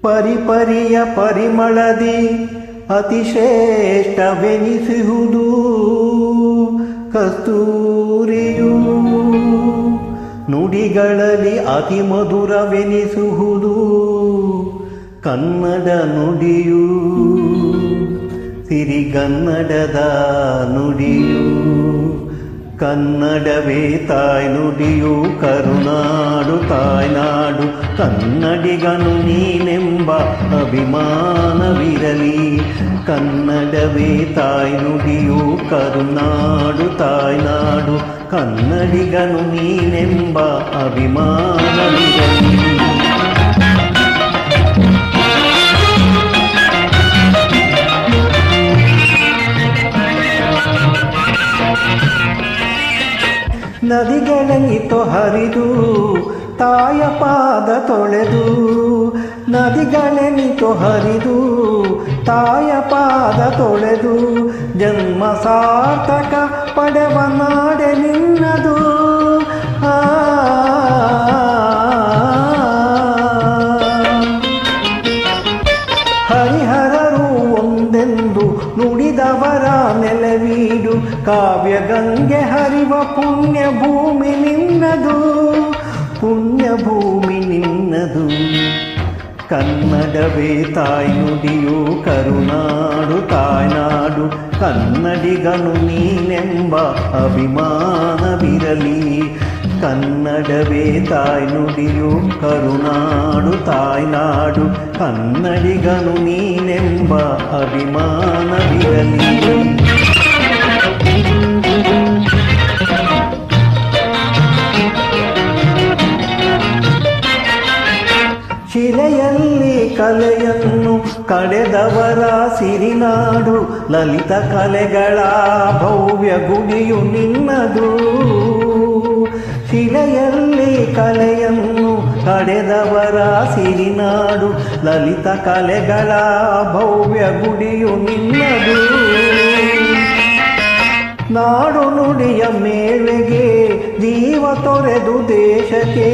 ಪರಿಪರಿಯ ಪರಿಮಳದಿ ಅತಿಶ್ರೇಷ್ಠವೆನಿಸುವುದು ಕಸ್ತೂರಿಯು, ನುಡಿಗಳಲ್ಲಿ ಅತಿ ಮಧುರವೆನಿಸುವುದು ಕನ್ನಡ ನುಡಿಯು, ಸಿರಿಗನ್ನಡದ ನುಡಿಯು. ಕನ್ನಡವೇ ತಾಯ್ನುಡಿಯು, ಕರುನಾಡು ತಾಯ್ನಾಡು, ಕನ್ನಡಿಗನು ನೀನೆಂಬ ಅಭಿಮಾನವಿರಲಿ. ಕನ್ನಡವೇ ತಾಯ್ನುಡಿಯು, ಕರುನಾಡು ತಾಯ್ನಾಡು, ಕನ್ನಡಿಗನು ನೀನೆಂಬ ಅಭಿಮಾನವಿರಲಿ. ನದಿಗಳೆನಿತು ಹರಿದು ತಾಯ ಪಾದ ತೊಳೆದು, ನದಿಗಳೆನಿತು ಹರಿದು ತಾಯ ಪಾದ ತೊಳೆದು, ಜನ್ಮ ಸಾರ್ಥಕ ಪಡೆವ ನಾಡೆ ನಿನ್ನದು. ಹರಿಹರರು ಒಂದೆಂದು ನುಡಿದವರ ನೆಲವೀಡು, ಕಾವ್ಯ ಗಂಗೆ ಹರಿವ ಪುಣ್ಯ ಭೂಮಿ ನಿನ್ನದು, ಪುಣ್ಯ ಭೂಮಿ ನಿನ್ನದು. ಕನ್ನಡವೇ ತಾಯ್ನುಡಿಯು, ಕರುನಾಡು ತಾಯ್ನಾಡು, ಕನ್ನಡಿಗನು ನೀನೆಂಬ ಅಭಿಮಾನವಿರಲಿ. ಕನ್ನಡವೇ ತಾಯ್ನುಡಿಯು, ಕರುನಾಡು ತಾಯ್ನಾಡು, ಕನ್ನಡಿಗನು ನೀನೆಂಬ ಅಭಿಮಾನವಿರಲಿ. ಶಿಲೆಯಲ್ಲಿ ಕಲೆಯನ್ನು ಕಡೆದವರ ಸಿರಿನಾಡು, ಲಲಿತ ಕಲೆಗಳ ಭವ್ಯ ಗುಡಿಯು ನಿನ್ನದು. ಶಿಲೆಯಲ್ಲಿ ಕಲೆಯನ್ನು ಕಡೆದವರ ಸಿರಿನಾಡು, ಲಲಿತ ಕಲೆಗಳ ಭವ್ಯ ಗುಡಿಯು ನಿನ್ನದು. ನಾಡು ನುಡಿಯ ಮೇಲ್ಮೆಗೆ ಜೀವ ತೊರೆದು ದೇಶಕ್ಕೆ,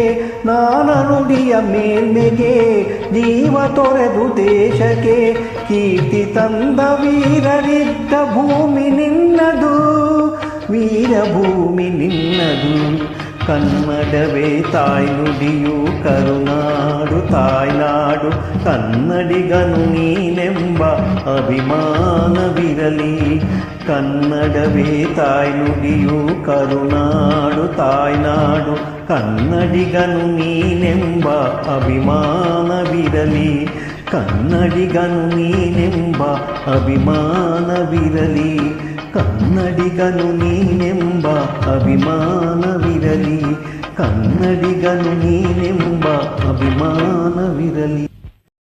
ನಾನ ನುಡಿಯ ಮೇಲ್ಮೆಗೆ ಜೀವ ತೊರೆದು ದೇಶಕ್ಕೆ, ಕೀರ್ತಿ ತಂದ ವೀರರಿದ್ದ ಭೂಮಿ ನಿನ್ನದು, ವೀರಭೂಮಿ ನಿನ್ನದು. ಕನ್ನಡವೇ ತಾಯ್ನುಡಿಯು, ಕರುನಾಡು ತಾಯ್ನಾಡು, ಕನ್ನಡಿಗನು ನೀನೆಂಬ ಅಭಿಮಾನವಿರಲಿ. ಕನ್ನಡವೇ ತಾಯ್ನುಡಿಯು, ಕರುನಾಡು ತಾಯ್ನಾಡು, ಕನ್ನಡಿಗನು ನೀನೆಂಬ ಅಭಿಮಾನವಿರಲಿ. ಕನ್ನಡಿಗನು ನೀನೆಂಬ ಅಭಿಮಾನವಿರಲಿ. ಕನ್ನಡಿಗನು ನೀನೆಂಬ ಅಭಿಮಾನವಿರಲಿ. ಕನ್ನಡಿಗನು ನೀನೆಂಬ ಅಭಿಮಾನವಿರಲಿ.